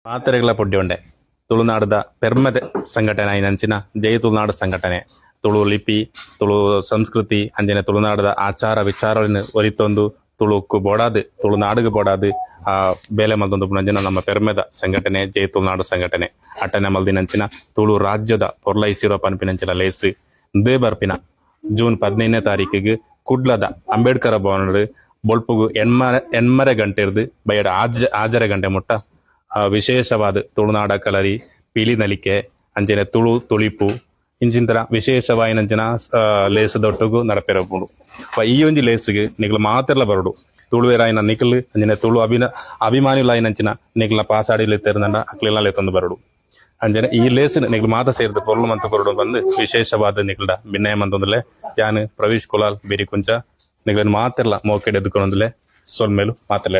ಪಾತ್ರೆಗಳ ಪುಡ್ಡಿ ಉಂಡೆ ತುಳುನಾಡದ ಪೆರ್ಮದ ಸಂಘಟನೆ ಆಯ್ನಂಚಿನ ಜೈ ತುಳುನಾಡು ಸಂಘಟನೆ ತುಳು ಲಿಪಿ ತುಳು ಸಂಸ್ಕೃತಿ ಅಂಜನೆ ತುಳುನಾಡದ ಆಚಾರ ವಿಚಾರಗಳನ್ನು ಒರಿತೊಂದು ತುಳುಕ್ಕು ಬೋಡಾದು ತುಳುನಾಡಿಗೆ ಬೋಡಾದು ಆ ಬೇಲೆ ಮಲ್ದೊಂದು ಪುನಂಜನ ನಮ್ಮ ಪೆರ್ಮೆದ ಸಂಘಟನೆ ಜೈ ತುಳುನಾಡು ಸಂಘಟನೆ ಅಟ್ಟನೆ ಮಲ್ದಿನಂಚಿನ ತುಳು ರಾಜ್ಯದ ಪೊರ್ಲೈಸಿರೋ ಪನ್ಪಿನಂಚಿನ ಲೇಸು ದೇ ಬರ್ಪಿನ ಜೂನ್ 15ನೇ ತಾರೀಕಿಗೆ ಕುಡ್ಲದ ಅಂಬೇಡ್ಕರ್ ಭವನ ಬೊಳ್ಪುಗು ಎಣ್ಮರೆ ಗಂಟೆ ಇರ್ದು ಬಯಡ ಆಜರೆ ಗಂಟೆ ಮುಟ್ಟ ವಿಶೇಷವಾದ ತುಳುನಾಡ ಕಲರಿ ಪಿಲಿ ನಲಿಕೆ ಅಂಚನೆ ತುಳು ತುಳಿಪು ಇಂಚಿಂತರ ವಿಶೇಷವಾಯಿನಂಚಿನ ಲೇಸದೊಟ್ಟಿಗೂ ನಡಪೆರಬಹುದು ಈ ಒಂಜಿ ಲೇಸಿಗೆ ನಿಗ್ಲು ಮಾತೆಲ್ಲ ಬರಡು ತುಳುವೇರಾಯಿನ ನಿಖಲ್ ಅಂಜನೆ ತುಳು ಅಭಿಮಾನಿಗಳಾಯಿನಂಚಿನ ನಿಗ್ಲ ಪಾಸಾಡಿ ತೆರದಂಡ ಅಕ್ಲೆಲ್ಲ ಲೇತೊಂದು ಬರಡು ಅಂಜನೆ ಈ ಲೇಸಿನ ನಿಗ್ಲು ಮಾತ ಸೇರಿದ ಪೊರ್ಲು ಮಂತ ಬರಡು ಬಂದು ವಿಶೇಷವಾದ ನಿಗ್ಲ ಭಿನ್ನಯ ಮಂತಂದಲೆ ಯಾನು ಪ್ರವೀಶ್ ಕುಲಾಲ್ ಬೇರಿ ಕುಂಚ ನಿಗ್ಲನ್ನು ಮಾತೆಲ್ಲ ಮೋಕೆಡೆ ಎದ್ದುಕೊಂಡಲೆ ಸೊಲ್ ಮೇಲೂ ಮಾತೆಲ್ಲ